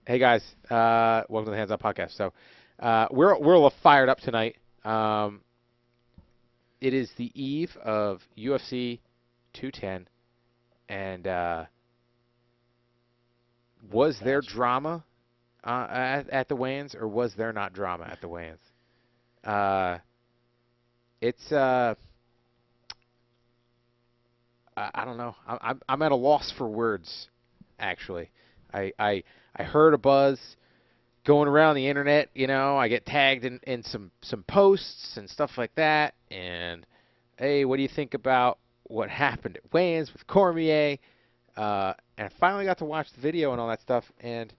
Hey guys, welcome to the Hands On Podcast. So, we're a little fired up tonight. It is the eve of UFC 210, and Another was there bastard. drama at the weigh-ins, or was there not drama at the weigh-ins? Uh, it's I don't know. I'm at a loss for words. Actually, I I I heard a buzz going around the internet. I get tagged in some posts and stuff like that. And hey, what do you think about what happened at weigh-ins with Cormier? And I finally got to watch the video and all that stuff, and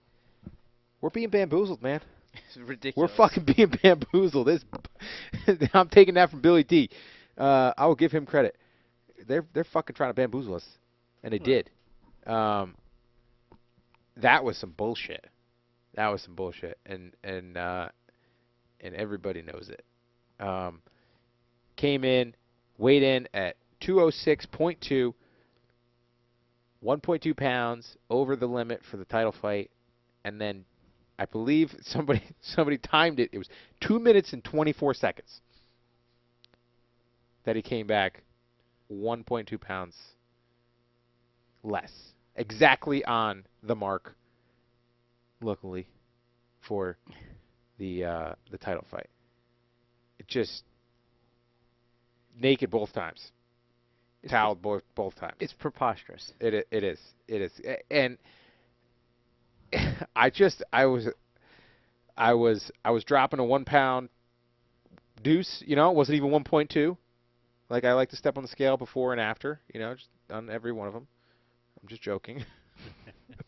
we're being bamboozled, man. It's We're ridiculous. fucking being bamboozled. I'm taking that from Billy D. I will give him credit. They're fucking trying to bamboozle us, and they Well, did. Um, that was some bullshit. That was some bullshit, and everybody knows it. Um, Came in, weighed in at 206.2, 1.2 pounds over the limit for the title fight, and then I believe somebody timed it. It was 2 minutes and 24 seconds that he came back 1.2 pounds less, exactly on the mark. Luckily for the title fight, it just naked both times, It's toweled both times. it's preposterous. It is, and I was dropping a 1 pound deuce. It wasn't even 1.2. Like, I like to step on the scale before and after. Just on every one of them. I'm just joking,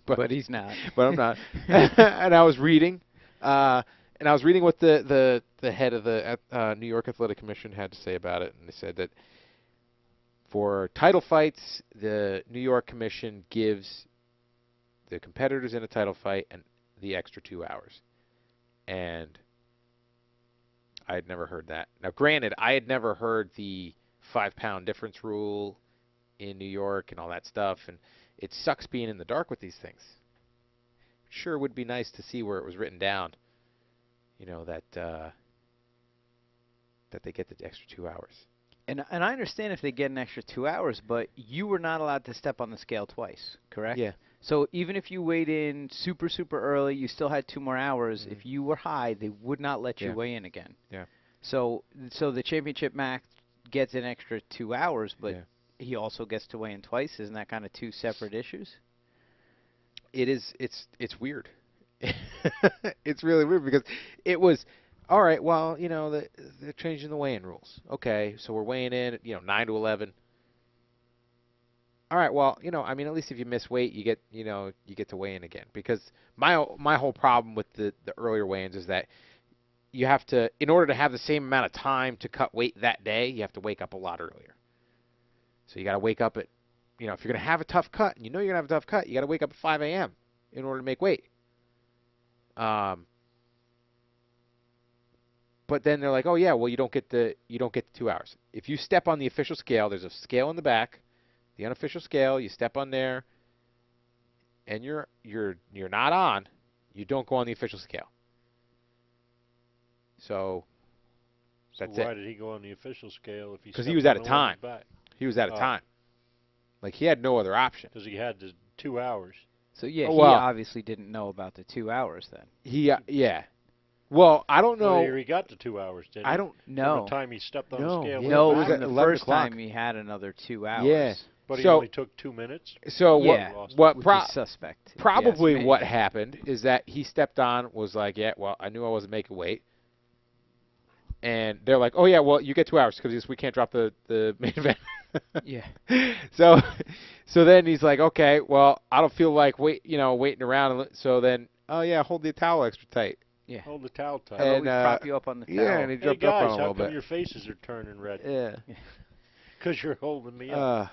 but But he's not. but I'm not. And I was reading, and I was reading what the head of the New York Athletic Commission had to say about it, and they said that for title fights, the New York Commission gives the competitors in a title fight and the extra 2 hours. And I had never heard that. Now, granted, I had never heard the 5 pound difference rule in New York and all that stuff, and it sucks being in the dark with these things. Sure would be nice to see where it was written down, that they get the extra 2 hours. And I understand if they get an extra 2 hours, but you were not allowed to step on the scale twice, correct? Yeah. So even if you weighed in super early, you still had 2 more hours. Hmm. If you were high, they would not let you Yeah. weigh in again. Yeah. So the championship match gets an extra 2 hours, but Yeah. he also gets to weigh in twice. Isn't that kind of two separate issues? It is. It's weird. It's really weird because it was all right. Well, they're changing the weigh-in rules. Okay, so we're weighing in at 9 to 11. All right. Well, I mean, at least if you miss weight, you get to weigh in again. Because my whole problem with the earlier weigh-ins is that you have to, in order to have the same amount of time to cut weight that day, you have to wake up a lot earlier. So you got to wake up at, if you're going to have a tough cut, and you're going to have a tough cut, you got to wake up at 5 a.m. in order to make weight. Um, but then they're like, oh yeah, well you don't get the 2 hours. If you step on the official scale, there's a scale in the back, the unofficial scale. You step on there, and you're not on. You don't go on the official scale. So so that's it. why did he go on the official scale if he Because he stepped was on out of the one in time. the back? He was out of Oh, time. Like, he had no other option. because he had the 2 hours. So yeah, Oh, he well, obviously didn't know about the 2 hours then. yeah. Well, I don't Well, know. he got the 2 hours, didn't I he? don't. From the No, time he stepped on the No. scale in Yeah, the no. it was back. From at the 11 first o'clock. time, he had another two Yeah. hours. But he So only took 2 minutes. so what Yeah, Lost it. what which pro- is suspect, if you ask probably me. what happened is that he stepped on, was like, yeah, well, I knew I wasn't making weight, and they're like, oh yeah, well, you get 2 hours because we can't drop the main event. Yeah. so so then he's like, okay, well, I don't feel like waiting around. So then, oh yeah, hold the towel extra tight. Yeah. Hold the towel How tight. about And we prop you up on the yeah, towel? and he Hey jumped up on guys, a how little come bit. your faces are turning red? Yeah. Because you're holding me up. Uh,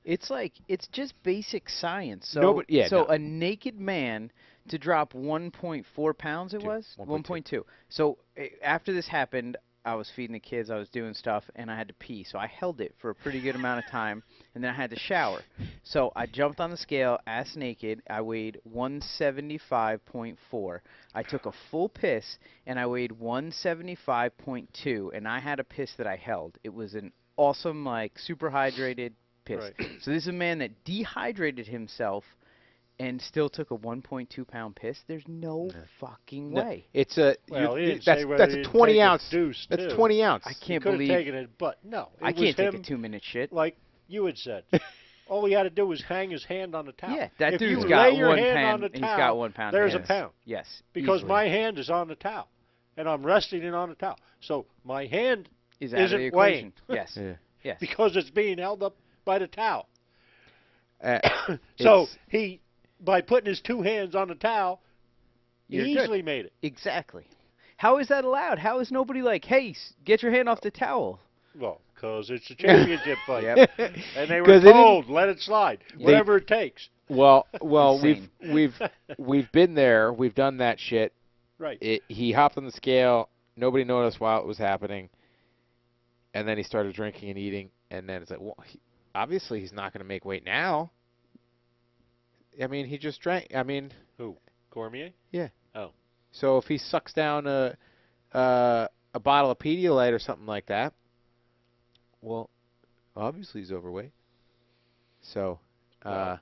It's like it's just basic science. no, So but yeah, so no. a naked man to drop 1.4 pounds it Two, was 1.2. 1.2. So after this happened, I was feeding the kids, I was doing stuff, and I had to pee. So I held it for a pretty good amount of time, and then I had to shower. So I jumped on the scale, ass naked. I weighed 175.4. I took a full piss, and I weighed 175.2, and I had a piss that I held. It was an awesome, like, super hydrated piss. Right. So this is a man that dehydrated himself and still took a 1.2 pound piss. There's no fucking No, way. it's a Well, he didn't that's say whether that's he a didn't 20 take a ounce. deuce, That's too. 20 ounce. I He can't could have believe taken it, but no. It I was can't take a him, 2-minute shit. like you had said. All he had to do was hang his hand on the towel. Yeah, that if dude's you got lay your one hand pound. on the He's towel, got 1 pound. there's a hands. pound. Yes, Because easily. my hand is on the towel, and I'm resting it on the towel. So my hand is out of isn't the weighing. equation. Yes, Yeah. yes. because it's being held up by the towel. Uh, So it's- he, by putting his two hands on the towel, he You're good. easily made it. Exactly. How is that allowed? How is nobody like, hey, get your hand off the towel? Well, because it's a championship fight. Yep. And they were 'Cause they didn't- told, let it slide, whatever it takes. well, Insane. we've been there. We've done that shit. Right. He hopped on the scale. Nobody noticed while it was happening, and then he started drinking and eating. And then it's like, well, obviously he's not going to make weight now. I mean, he just drank. I mean, Cormier? so if he sucks down a bottle of Pedialyte or something like that, well, obviously he's overweight. So, Well,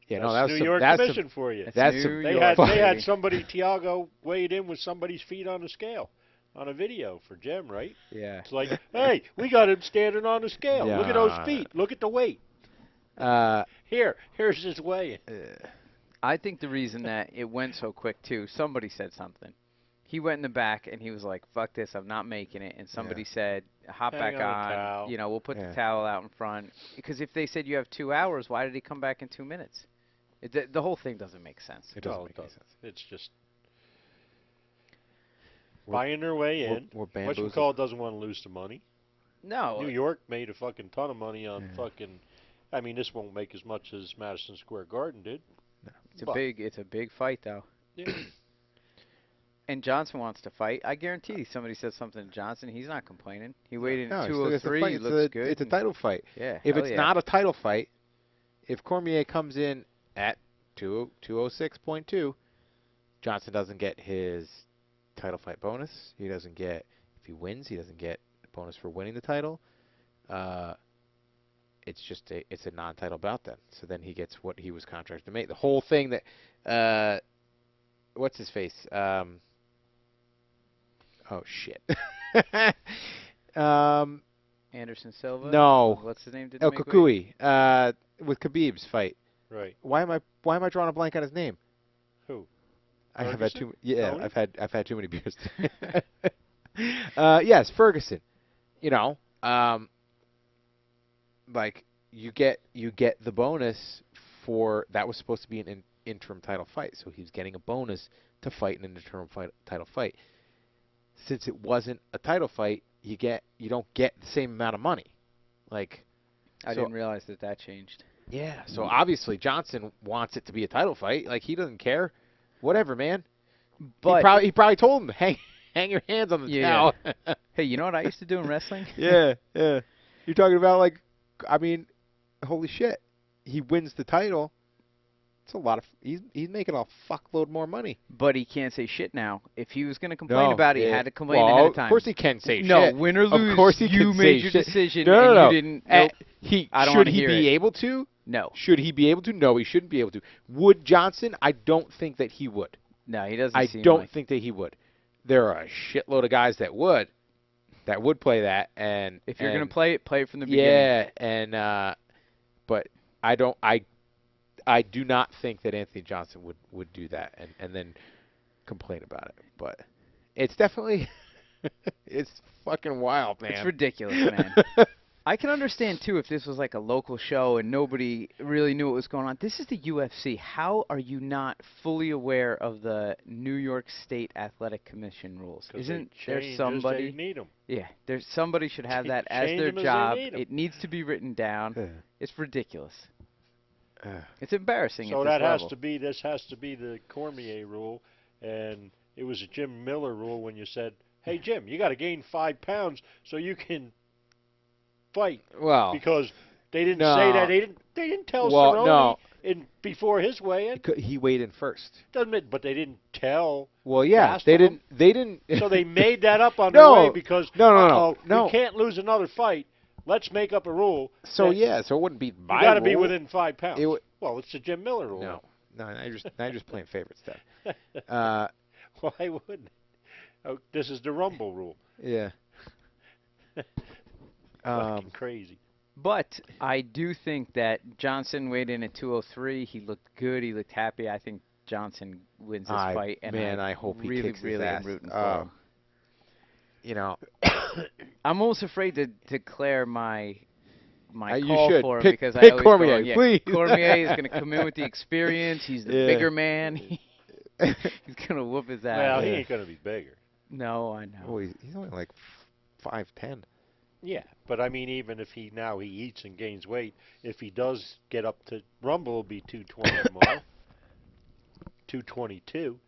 yeah, That's no, that's New some, York that's some, Commission for you. that's New some. They York, had they had baby. somebody, Tiago, weighed in with somebody's feet on the scale on a video for Jim, right? Yeah. It's like, hey, we got him standing on the scale. Look at those Yeah. feet. Look at the weight. Here's his weigh. I think the reason that it went so quick too, somebody said something. He went in the back and he was like, "Fuck this, I'm not making it." And somebody said, "Hop Hang back on the on. towel." You know, we'll put Yeah. the towel out in front." Because if they said you have 2 hours, why did he come back in 2 minutes? The whole thing doesn't make sense. It doesn't No, make it any doesn't. sense. It's just We're- buying their way in. We're What's bamboozled. called doesn't want to lose the money. No. New York made a fucking ton of money on Yeah. fucking. I mean, this won't make as much as Madison Square Garden did. It's but- a big fight though. Yeah. And Johnson wants to fight. I guarantee somebody said something to Johnson, he's not complaining. He weighed in No, at it's a 203, fight. he It's looks a, good. It's a and- title fight. Yeah. If hell it's yeah. not a title fight, if Cormier comes in at 206.2, Johnson doesn't get his title fight bonus. He doesn't get, if he wins, he doesn't get a bonus for winning the title. It's just it's a non-title bout then. So then he gets what he was contracted to make. The whole thing that, what's his face? Oh shit. Anderson Silva? No. What's his name? El Kukui, with Khabib's fight. Right. Why am I drawing a blank on his name? Who? I have had Ferguson? too. Yeah, Tony? I've had too many beers. Yes, Ferguson. You know, like you get the bonus for that was supposed to be an interim title fight, so he was getting a bonus to fight in an interim title fight. Since it wasn't a title fight, you don't get the same amount of money. Like, I so- didn't realize that changed. yeah, so obviously Johnson wants it to be a title fight. Like he doesn't care. Whatever, man. But he probably told him, hang your hands on the Yeah. towel. hey, you know what I used to do in wrestling? yeah. You're talking about like, I mean, holy shit. He wins the title. It's a lot of. He's making a fuckload more money. But he can't say shit now. If he was going to complain No, about it, he yeah. had to complain Well, ahead of time. Of course he can say no, shit. win or lose, Of course he you can made say your shit. decision No, and no. you didn't. Nope. I don't should wanna he hear be it. able to? No. Should he be able to? No, he shouldn't be able to. Would Johnson? I don't think that he would. No, he doesn't I seem don't like. think that he would. There are a shitload of guys that would play that, and If you're going and- to play it from the beginning. yeah, and but I don't. I do not think that Anthony Johnson would do that and then complain about it. But it's definitely it's fucking wild, man. It's ridiculous, man. I can understand too if this was like a local show and nobody really knew what was going on. This is the UFC. How are you not fully aware of the New York State Athletic Commission rules? 'Cause Isn't they there change as somebody? They need 'em. Yeah, there's somebody should have that as Change their 'em as they job. need 'em. It needs to be written down. Yeah. It's ridiculous. Uh, It's embarrassing. So at this that has level. to be this has to be the Cormier rule, and it was a Jim Miller rule when you said "Hey Jim, you got to gain 5 pounds so you can fight," Well, because they didn't no. say that. They didn't tell Well, Cerrone no. before his weigh-in. He weighed in first. Doesn't it? But they didn't tell. Well, yeah, Gastelum. they didn't. They didn't. So they made that up on the No. way because No. we can't lose another fight. Let's make up a rule. So that yeah, so it wouldn't be my you got to be rule. within 5 pounds. Well, it's the Jim Miller rule. No, now you're just playing favorite stuff. Why wouldn't? Oh, this is the Rumble rule. Yeah. Fucking crazy. But I do think that Johnson weighed in at 203. He looked good. He looked happy. I think Johnson wins this fight. And I hope he really, kicks his really ass. am rooting for him. You know, I'm almost afraid to declare my you call should. for him Pick because I always Cormier, go, please. Cormier is going to come in with the experience. He's the Yeah. bigger man. He's going to whoop his ass. Well, he ain't going to be bigger. No, I know. Oh, he's only like 5'10". Yeah, but I mean, even if he eats and gains weight, if he does get up to Rumble, will be 220 tomorrow. 222.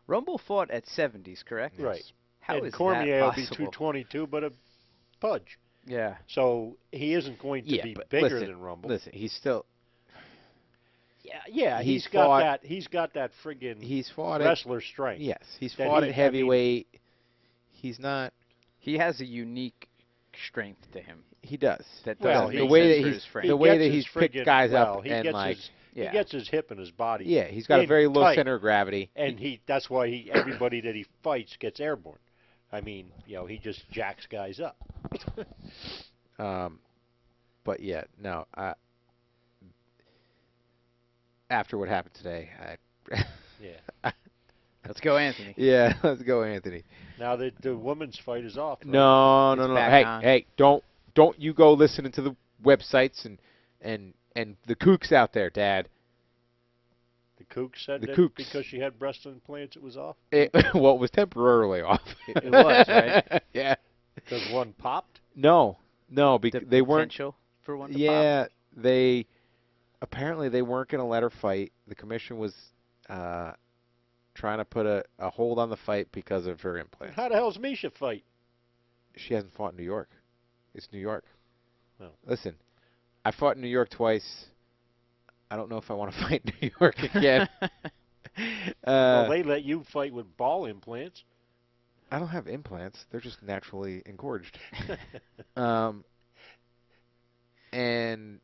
Rumble fought at 70s, correct? Right. How and is Cormier that will be possible? 222, but a pudge. Yeah. So he isn't going to be but bigger listen, than Rumble. Listen, he's still. Yeah, He's got fought- that. He's got that friggin' He's fought wrestler strength. Yes, he's that fought he- at I mean- heavyweight. He's not. He has a unique strength to him. He does. That Well, doesn't the make way sense that for he's- his frame. He the way gets that his he's picked friggin' guys up well, he and gets like his, Yeah. he gets his hip in his body. yeah, he's got a in very low tight. center of gravity. And that's why everybody that he fights gets airborne. I mean, he just jacks guys up. But yeah, no. After what happened today, Yeah. Let's go, Anthony. yeah, let's go, Anthony. Now the women's fight is off. Right? No. It's back on. Hey, don't you go listening to the websites and the kooks out there, Dad. The kook said The that kooks. because she had breast implants, it was off. Well, it was temporarily off. It was, right? Yeah. Because one popped. No, The they weren't. potential for one to Yeah, they apparently they weren't going to let her fight. The commission was trying to put a hold on the fight because of her implant. How the hell's Misha fight? She hasn't fought in New York. It's New York. Oh. Listen, I fought in New York twice. I don't know if I want to fight in New York again. Well, they let you fight with ball implants. I don't have implants. They're just naturally engorged. And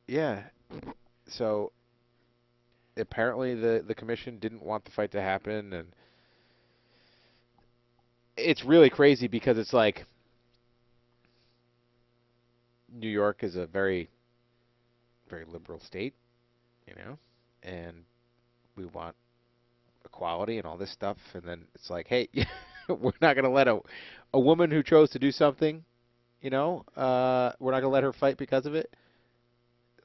yeah, so apparently the commission didn't want the fight to happen, and it's really crazy because it's like New York is a very, very liberal state, and we want equality and all this stuff, and then it's like, hey, we're not going to let a woman who chose to do something, we're not going to let her fight because of it.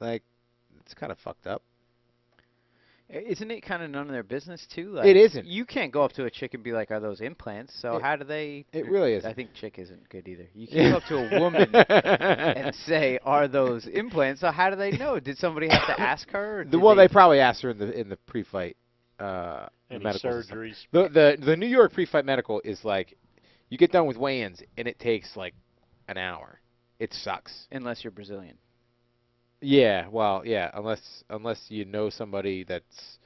Like, it's kind of fucked up. Isn't it kind of none of their business too? It isn't. You can't go up to a chick and be like, "Are those implants?" So how do they? It really isn't. I think chick isn't good either. You can't go up to a woman and say, "Are those implants?" So how do they know? Did somebody have to ask her? Or did They probably asked her in the pre-fight Any medical system. surgeries? The New York pre-fight medical is like, you get done with weigh-ins and it takes like an hour. It sucks. Unless you're Brazilian. Yeah, well, yeah, unless you know somebody that's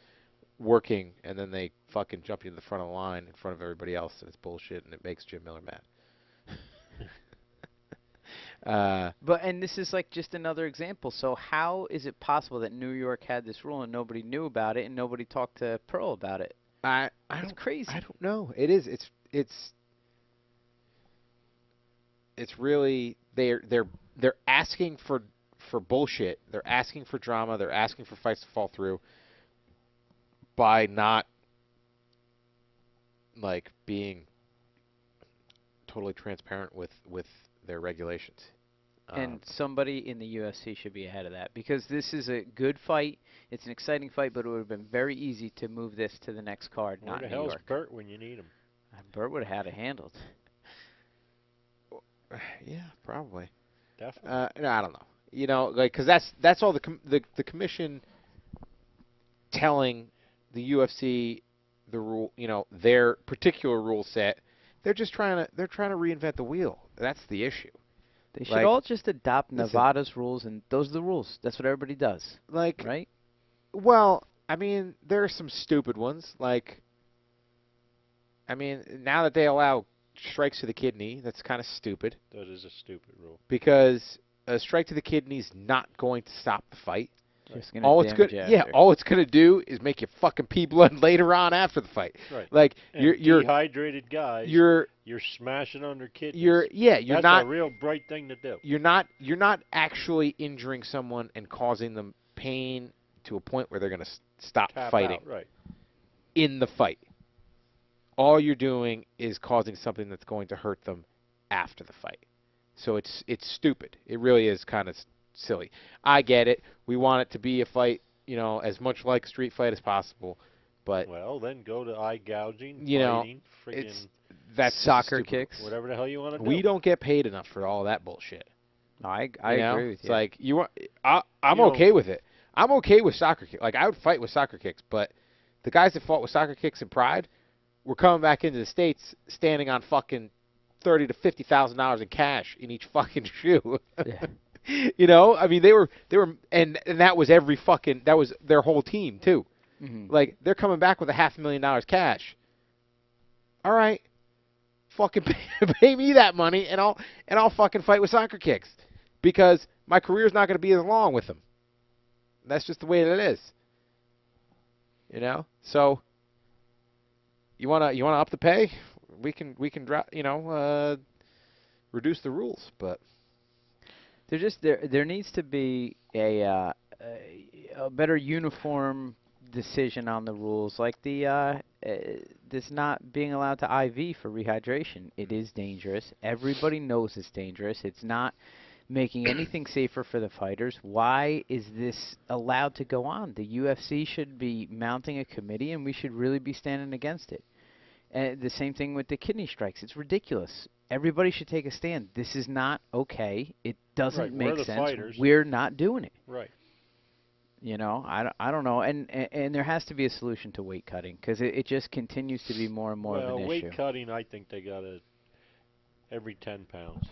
working and then they fucking jump you to the front of the line in front of everybody else and it's bullshit and it makes Jim Miller mad. And this is like just another example. So how is it possible that New York had this rule and nobody knew about it and nobody talked to Pearl about it? It's crazy. I don't know. It is. It's really they're asking for bullshit. They're asking for drama. They're asking for fights to fall through by not like being totally transparent with their regulations. And somebody in the UFC should be ahead of that because this is a good fight. It's an exciting fight, but it would have been very easy to move this to the next card, Where not the New hell's York. Burt when you need him? Burt would have had it handled. Yeah, probably. Definitely. No, I don't know. Because that's all the commission telling the UFC the rule, their particular rule set. They're trying to reinvent the wheel. That's the issue. They should Like, all just adopt listen. Nevada's rules, and those are the rules. That's what everybody does, Like, right? well, I mean, there are some stupid ones. Like, I mean, now that they allow strikes to the kidney, that's kind of stupid That is a stupid rule. because a strike to the kidney is not going to stop the fight. Just gonna All it's damage good, after. all it's gonna do is make you fucking pee blood later on after the fight. Right. Like And you're dehydrated guys. you're You're smashing on their kidneys. you're That's not a real bright thing to do. you're not actually injuring someone and causing them pain to a point where they're gonna stop Tap fighting out, right. in the fight. All you're doing is causing something that's going to hurt them after the fight. So it's stupid. It really is kind of silly. I get it. We want it to be a fight, as much like a street fight as possible. But Well, then go to eye gouging, it's fighting, friggin' that's Soccer stupid. kicks. whatever the hell you want to do. We don't get paid enough for all that bullshit. I you know? agree with It's you. like you want. I'm You okay don't- with it. I'm okay with soccer kicks. Like I would fight with soccer kicks, but the guys that fought with soccer kicks in Pride were coming back into the States standing on fucking $30,000 to $50,000 in cash in each fucking shoe. Yeah. I mean they were and that was that was their whole team too. Mhm. Like they're coming back with $500,000 cash. All right, fucking pay me that money and I'll fucking fight with soccer kicks because my career's not going to be as long with them. That's just the way that it is. So you wanna up the pay? We can drop reduce the rules, but There needs to be a better uniform decision on the rules, like this not being allowed to IV for rehydration. It is dangerous. Everybody knows it's dangerous. It's not making anything safer for the fighters. Why is this allowed to go on? The UFC should be mounting a committee, and we should really be standing against it. And the same thing with the kidney strikes. It's ridiculous. Everybody should take a stand. This is not okay. It doesn't Right, make we're the sense. fighters. We're not doing it. Right. I don't know. And there has to be a solution to weight cutting because it just continues to be more and more of an weight issue. cutting, I think they got to every 10 pounds.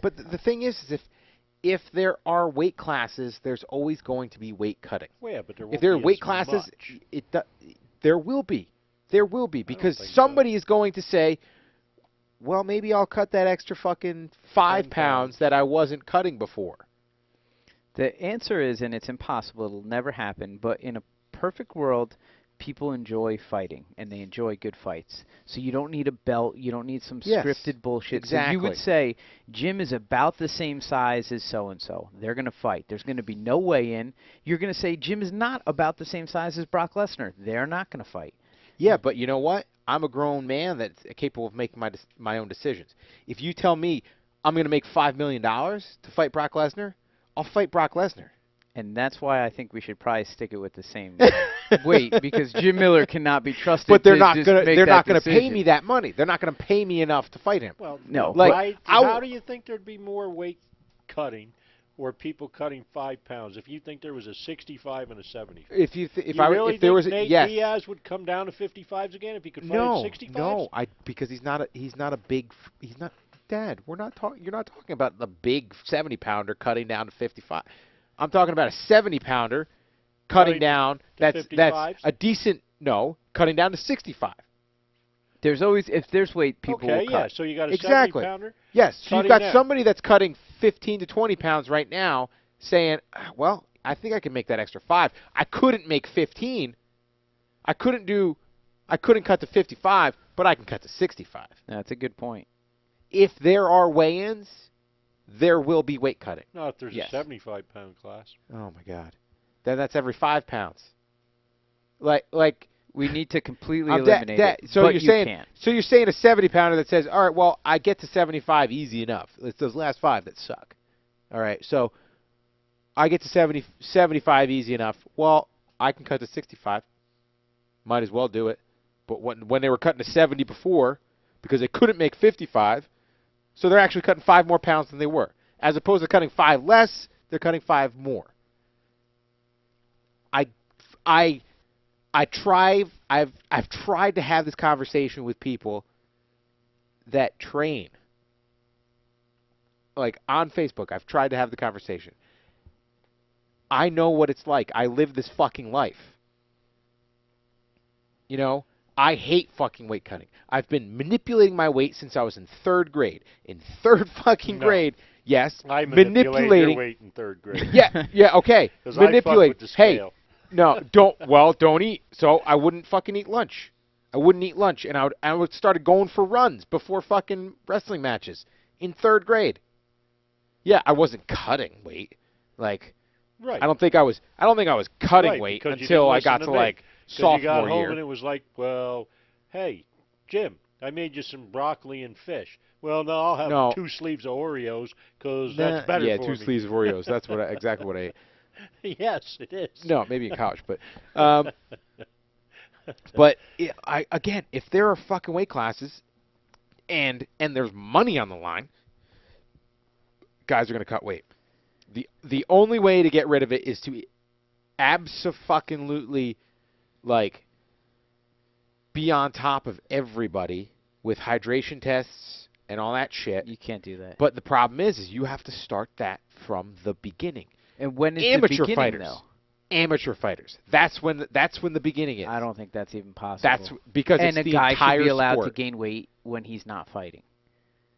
But the thing is if there are weight classes, there's always going to be weight cutting. Well, yeah, but there won't If there are be weight as classes, much. there will be. There will be because think so. somebody is going to say, well, maybe I'll cut that extra fucking 5 10 pounds pounds. that I wasn't cutting before. The answer is, and it's impossible, it'll never happen, but in a perfect world, people enjoy fighting, and they enjoy good fights. So you don't need a belt, you don't need some Yes, scripted bullshit. So you would exactly. say, Jim is about the same size as so-and-so. They're going to fight. There's going to be no weigh-in. You're going to say, Jim is not about the same size as Brock Lesnar. They're not going to fight. Yeah, but you know what? I'm a grown man that's capable of making my own decisions. If you tell me I'm going to make $5 million to fight Brock Lesnar, I'll fight Brock Lesnar. And that's why I think we should probably stick it with the same weight, because Jim Miller cannot be trusted But they're to not just going to make they're that not going to pay decision. me that money. They're not going to pay me enough to fight him. Well, No, Like, why, I how w- do you think there'd be more weight cutting or people cutting 5 pounds if you think there was a 65 and a 70? If You really if there think was a, Nate yes. Diaz would come down to 55s again if he could fight No, at 65s? no, because he's not a big he's not Dad. You're not talking about the big 70-pounder cutting down to 55. I'm talking about a 70-pounder cutting Cutting down to that's 55s? a decent cutting down to 65. There's always, if there's weight, people Okay, will yeah, cut. so you got a Exactly. 70-pounder? Yes, so you've Cutting got down. somebody that's cutting 15 to 20 pounds right now saying, well, I think I can make that extra 5. I couldn't make 15. I couldn't cut to 55, but I can cut to 65. That's a good point. If there are weigh-ins, there will be weight cutting. No, if there's Yes. a 75-pound class. Oh my God, then that's every 5 pounds. Like We need to completely I'm eliminate it. so but you're you saying can't. so you're saying a 70-pounder that says, all right, well, I get to 75 easy enough. It's those last 5 that suck. All right, so I get to 75 easy enough. Well, I can cut to 65. Might as well do it. But when they were cutting to 70 before, because they couldn't make 55, so they're actually cutting 5 more pounds than they were. As opposed to cutting 5 less, they're cutting 5 more. I've tried to have this conversation with people that train. Like on Facebook, I've tried to have the conversation. I know what it's like. I live this fucking life. You know, I hate fucking weight cutting. I've been manipulating my weight since I was in 3rd grade. In 3rd fucking No. grade, yes, I manipulated your weight in 3rd grade. Yeah, okay. 'Cause I fuck Manipulate. with the Hey, scale. no, don't eat. So I wouldn't fucking eat lunch. I wouldn't eat lunch, and I would started going for runs before fucking wrestling matches in 3rd grade. Yeah, I wasn't cutting weight. Like, Right. I don't think I was cutting Right, weight because you until didn't I listen got to to me. like 'Cause you got sophomore home year. and it was like, well, hey, Jim, I made you some broccoli and fish. Well, no, I'll have No. 2 sleeves of Oreos because Nah, that's better yeah, for 2 me. sleeves of Oreos. That's exactly what I ate. Yes, it is. No, maybe in college, but again, if there are fucking weight classes and there's money on the line, guys are going to cut weight. The only way to get rid of it is to abso-fucking-lutely, like, be on top of everybody with hydration tests and all that shit. You can't do that. But the problem is you have to start that from the beginning. And when is Amateur the beginning, fighters. though? Amateur fighters. That's when the beginning is. I don't think that's even possible. That's because and it's a the guy entire should be allowed sport. to gain weight when he's not fighting.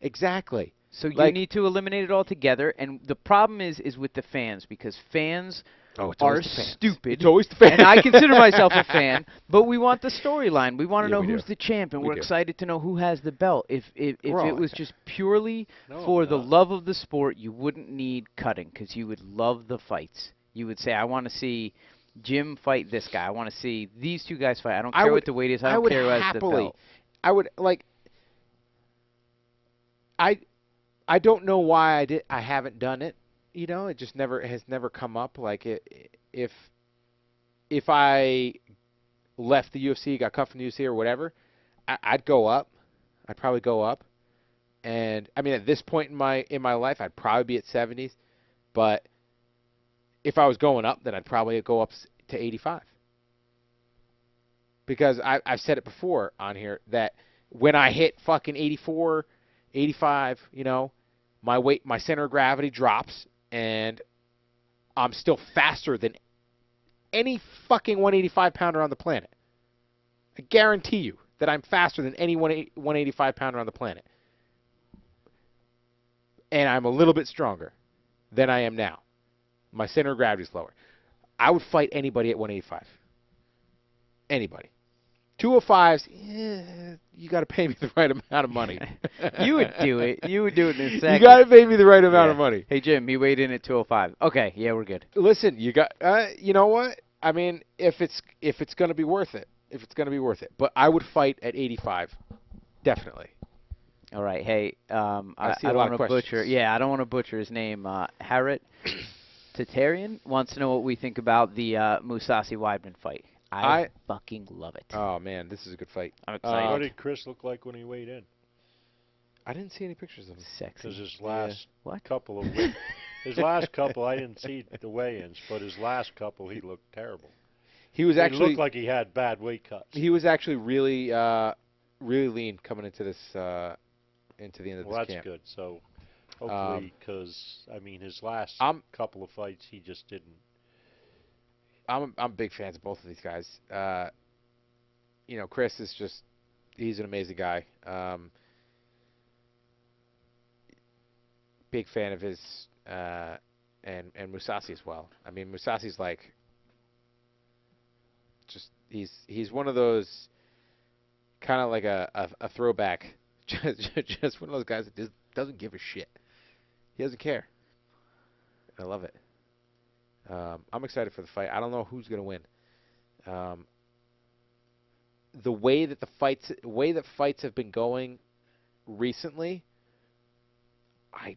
Exactly. So you Like- need to eliminate it altogether. And the problem is with the fans, because fans It's are always the fans. stupid. It's always the fans. And I consider myself a fan, but we want the storyline. We want to Yeah, know we who's do. the champ, and We we're do. excited to know who has the belt. If We're all it was like that. just purely No, for I'm the not. love of the sport, you wouldn't need cutting because you would love the fights. You would say, I want to see Jim fight this guy. I want to see these 2 guys fight. I don't care what the weight is. I don't would care who has the happily. belt. I would like. I don't know why I haven't done it. You know, it just has never come up. Like if I left the UFC, got cut from the UFC or whatever, I'd go up. I'd probably go up. And I mean, at this point in my life, I'd probably be at 70s. But if I was going up, then I'd probably go up to 85. Because I've said it before on here that when I hit fucking 84, 85, you know, my center of gravity drops, and I'm still faster than any fucking 185-pounder on the planet. I guarantee you that I'm faster than any 185-pounder on the planet. And I'm a little bit stronger than I am now. My center of gravity is lower. I would fight anybody at 185. Anybody. 205s, you got to pay me the right amount of money. You would do it. You would do it in a second. You got to pay me the right amount of Yeah. money. Hey, Jim, he weighed in at 205. Okay, yeah, we're good. Listen, you know what? I mean, if it's going to be worth it, But I would fight at 85, definitely. All right. Hey, I see a don't lot want of to butcher. questions. Yeah, I don't want to butcher his name. Harit Tatarian wants to know what we think about the Musasi Weidman fight. I fucking love it. Oh man, this is a good fight. I'm excited. What did Chris look like when he weighed in? I didn't see any pictures of him. Sexy. Because his last What? couple of his last couple, I didn't see the weigh-ins, but his last couple, he looked terrible. He was He actually looked like he had bad weight cuts. he was actually really really lean coming into this into the end of Well, this that's camp. good. So hopefully, because I mean, his last I'm- couple of fights, he just didn't. I'm big fans of both of these guys. You know, Chris is he's an amazing guy. Big fan of his and Musasi as well. I mean, Musasi's like he's one of those kind of like a throwback, just one of those guys that just doesn't give a shit. He doesn't care. I love it. I'm excited for the fight. I don't know who's gonna win. The way that fights have been going recently, I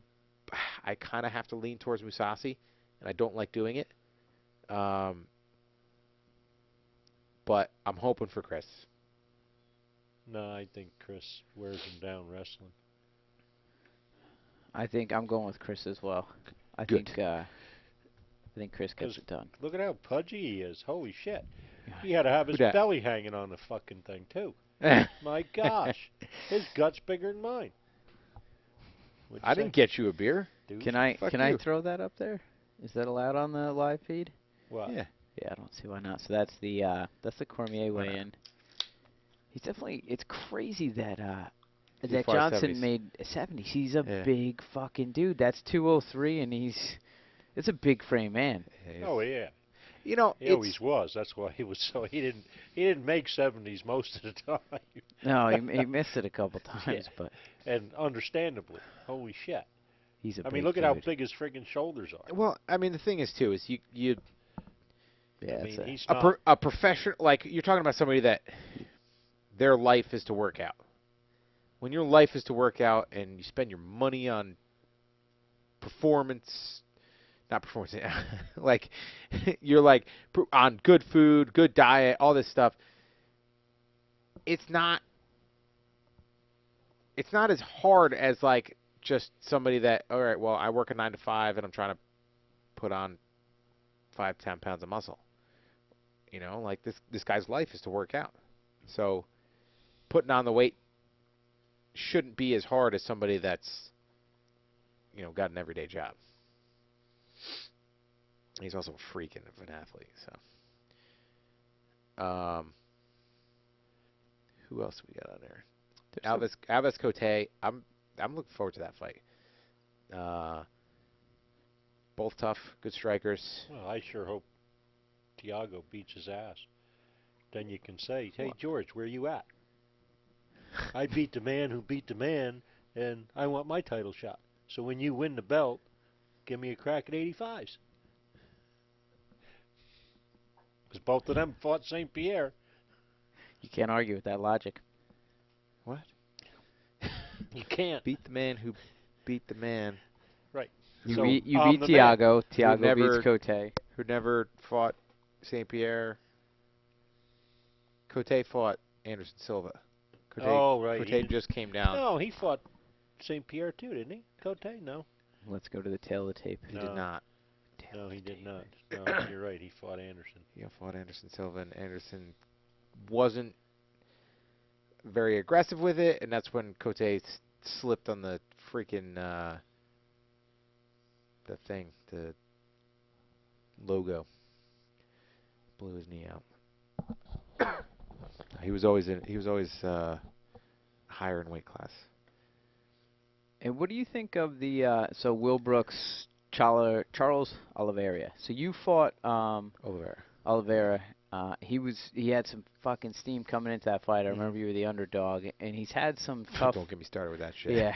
kind of have to lean towards Musasi, and I don't like doing it. But I'm hoping for Chris. No, I think Chris wears him down wrestling. I think I'm going with Chris as well. I Good. think Chris gets 'Cause it done. Look at how pudgy he is. Holy shit. He had to have Who his dat? belly hanging on the fucking thing too. My gosh, his gut's bigger than mine. What'd you I say? didn't get you a beer. Dude? Can I Fuck can I you. throw that up there? Is that allowed on the live feed? What? Yeah. Yeah, I don't see why not. So that's the Cormier Why weigh not? in. He's definitely. It's crazy that He that fought Johnson 70s. made 70s. He's a Yeah. big fucking dude. That's 203, and it's a big frame man. Oh yeah, You know, he it's always was. That's why he was so. He didn't make 70s most of the time, No, he missed it a couple times, but and understandably. Holy shit! he's a I big mean, look at how dude. big his friggin' shoulders are. well. I mean, the thing is too is you Yeah, I it's mean, he's a not. a professional, like you're talking about somebody that their life is to work out. When your life is to work out and you spend your money on performance, not performance, like you're like on good food, good diet, all this stuff. It's not as hard as like just somebody that, all right, well, I work a 9 to 5 and I'm trying to put on 5-10 pounds of muscle. You know, like this guy's life is to work out. So putting on the weight shouldn't be as hard as somebody that's, got an everyday job. He's also a freak of an athlete. So, who else we got on there? Alves Cote. I'm looking forward to that fight. Both tough, good strikers. Well, I sure hope Tiago beats his ass. Then you can say, "Hey George, where you at? I beat the man who beat the man, and I want my title shot. So when you win the belt, give me a crack at 85s." Because both of them fought St. Pierre. You can't argue with that logic. What? You can't. Beat the man who beat the man. Right. You So, beat I'm beat the Tiago. Who Tiago never- beats Cote. Who never fought St. Pierre. Cote fought Anderson Silva. Cote, Oh, right. Cote He- just came down. No, he fought St. Pierre too, didn't he? Cote? No. Let's go to the tail of the tape. He No. did not. No, he did not. No, you're right. He fought Anderson. He fought Anderson Silva, and Anderson wasn't very aggressive with it, and that's when Cote slipped on the freaking the thing, the logo. Blew his knee out. He was always higher in weight class. And what do you think of the so Will Brooks, Charles Oliveira? So you fought Oliveira. Oliveira. He had some fucking steam coming into that fight. I remember you were the underdog, and he's had some tough. Don't get me started with that shit. Yeah,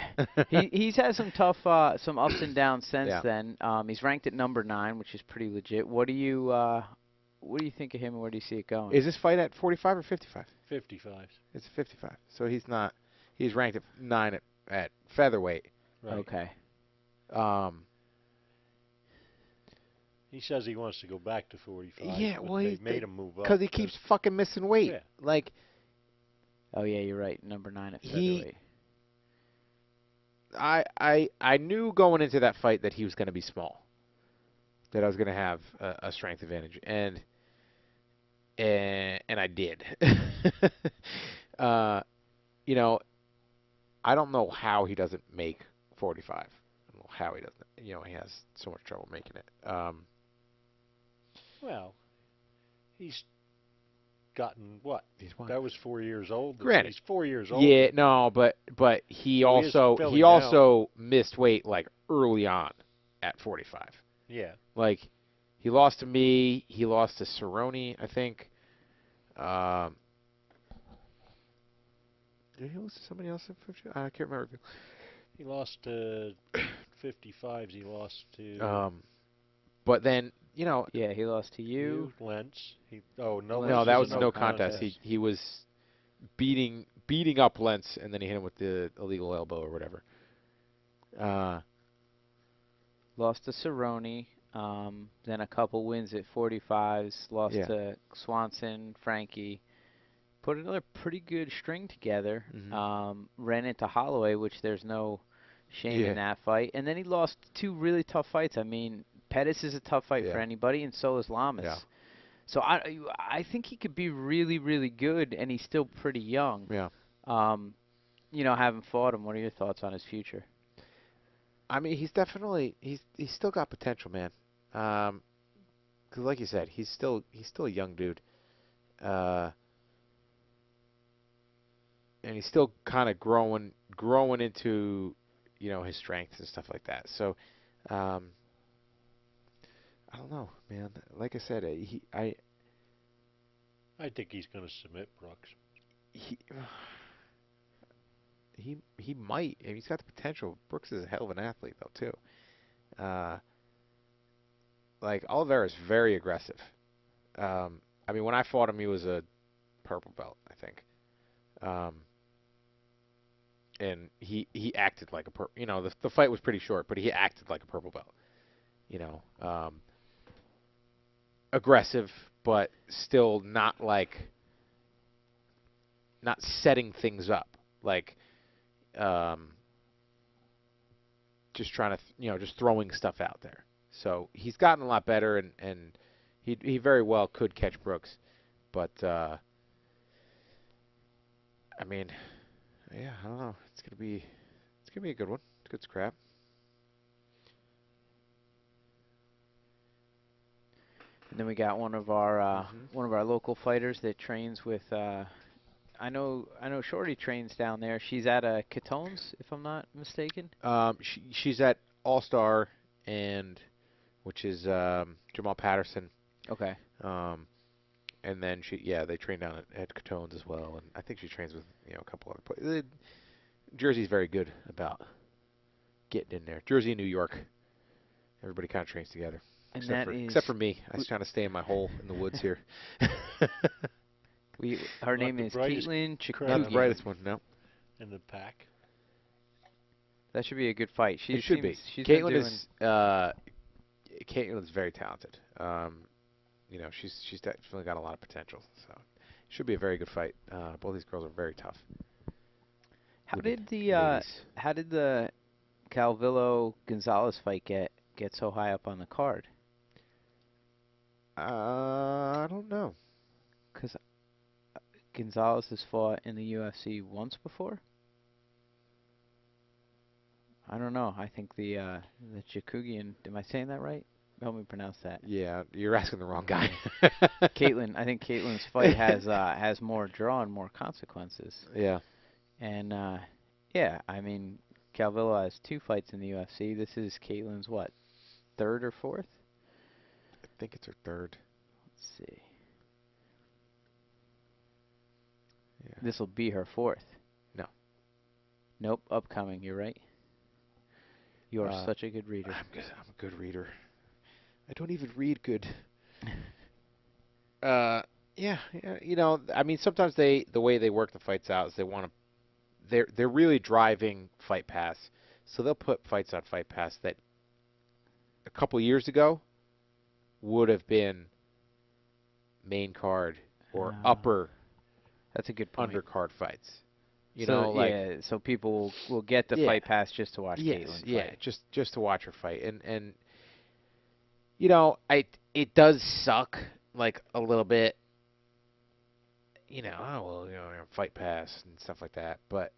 he's had some tough, some ups and downs since Yeah. then. He's ranked at number 9, which is pretty legit. What do you think of him, and where do you see it going? Is this fight at 45 or 55? 55s. It's 55. So he's not. He's ranked at 9 at featherweight. Right. Okay. He says he wants to go back to 45. Yeah, but well, they he's made him move up. Because he keeps fucking missing weight. Yeah. Like Oh yeah, you're right. Number 9 at He- featherweight. I knew going into that fight that he was going to be small, that I was going to have a strength advantage, and I did. I don't know how he doesn't make 45. I don't know how he doesn't. He has so much trouble making it. Well, he's gotten what? He's what? That was 4 years old. Granted. He's 4 years old. Yeah, no, but he Well, he is also filling he down. also missed weight like early on at 45. Yeah. Like he lost to me, he lost to Cerrone, I think. Did he lose to somebody else at 50? I can't remember. He lost to 55s. He lost to But then Yeah, he lost to you. Lentz. No, no, that was a no contest. He was beating up Lentz, and then he hit him with the illegal elbow or whatever. Lost to Cerrone. Then a couple wins at 45s. Lost Yeah. to Swanson, Frankie. Put another pretty good string together. Mhm. Ran into Holloway, which there's no shame Yeah. in that fight. And then he lost 2 really tough fights. I mean, Pettis is a tough fight for Yeah. anybody, and so is Lamas. Yeah. So I think he could be really, really good, and he's still pretty young. Yeah. Um, haven't fought him. What are your thoughts on his future? I mean, he's still got potential, man. 'Cause like you said, he's still a young dude. Uh, and he's still kind of growing into, his strengths and stuff like that. So, um, I don't know, man. Like I said, I think he's going to submit Brooks. he he might. I mean, he's got the potential. Brooks is a hell of an athlete, though, too. Like Oliveira's very aggressive. I mean, when I fought him, he was a purple belt, I think. Um, and he acted like a the fight was pretty short, but he acted like a purple belt. You know, aggressive, but still not setting things up, like just trying to just throwing stuff out there. So he's gotten a lot better, and he very well could catch Brooks, but I mean, yeah, I don't know. It's gonna be a good one. It's good scrap. And then we got one of our local fighters that trains with. I know Shorty trains down there. She's at Catones, if I'm not mistaken. She's at All Star, and which is Jamal Patterson. Okay. Um, and then they train down at Catones as well, and I think she trains with a couple other places. Jersey's very good about getting in there. Jersey and New York, everybody kind of trains together. And Except for me, I was trying to stay in my hole in the woods here. Her Not name the is brightest Caitlin crowd. Not the Chikugian. brightest one, no. In the pack. That should be a good fight. It should be. She's been Caitlin doing. is Caitlin is very talented. She's definitely got a lot of potential. So it should be a very good fight. Both these girls are very tough. How Good did ladies. the Calvillo Gonzalez fight get so high up on the card? I don't know. Because Gonzalez has fought in the UFC once before. I don't know. I think the Chikugian. Am I saying that right? Help me pronounce that. Yeah, you're asking the wrong guy. Caitlin. I think Caitlin's fight has more draw and more consequences. Yeah. And yeah, I mean, Calvillo has 2 fights in the UFC. This is Caitlin's what, 3rd or 4th? I think it's her 3rd. Let's see. Yeah. This will be her 4th. No. Nope, upcoming. You're right. You are such a good reader. I'm a good reader. I don't even read good. Yeah. I mean, sometimes the way they work the fights out is they're really driving Fight Pass, so they'll put fights on Fight Pass that a couple years ago would have been main card or upper That's a good point. undercard fights. So people will get the Fight Pass just to watch Caitlin fight. Yeah, just to watch her fight, and it does suck like a little bit. Fight Pass and stuff like that, but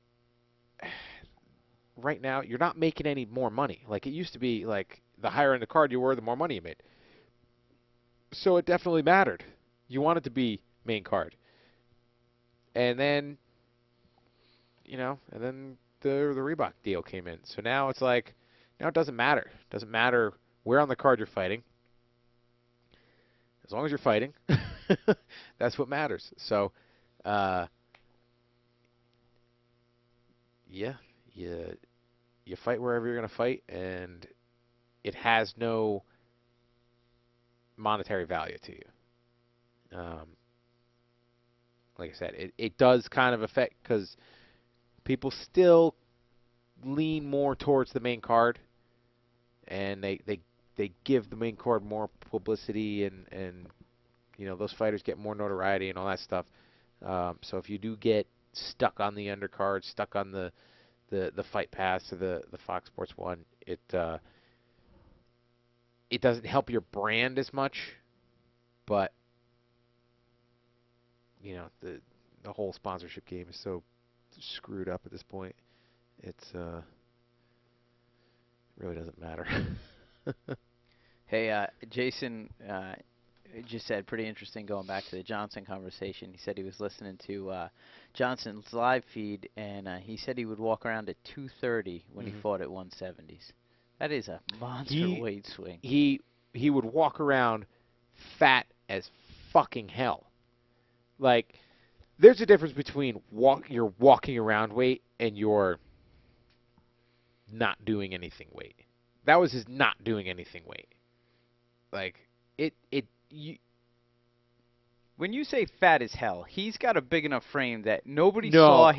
right now you're not making any more money. Like it used to be, like the higher in the card you were, the more money you made. So it definitely mattered. You wanted to be main card, and then the Reebok deal came in. So now it's like, now it doesn't matter. It doesn't matter where on the card you're fighting. As long as you're fighting, that's what matters. So, yeah, you fight wherever you're going to fight, and it has no monetary value to you. Like I said, it does kind of affect, because people still lean more towards the main card, and they give the main card more publicity, and those fighters get more notoriety and all that stuff. So if you do get stuck on the undercard, stuck on the Fight Pass or the Fox Sports 1, it doesn't help your brand as much, but the whole sponsorship game is so screwed up at this point. It's really doesn't matter. Hey, Jason just said pretty interesting going back to the Johnson conversation. He said he was listening to Johnson's live feed, and he said he would walk around at 230 when he fought at 170s. That is a monster weight swing. He would walk around fat as fucking hell. Like, there's a difference between your walking around weight and your not doing anything weight. That was his not doing anything weight. Like, when you say fat as hell, he's got a big enough frame that nobody No. saw him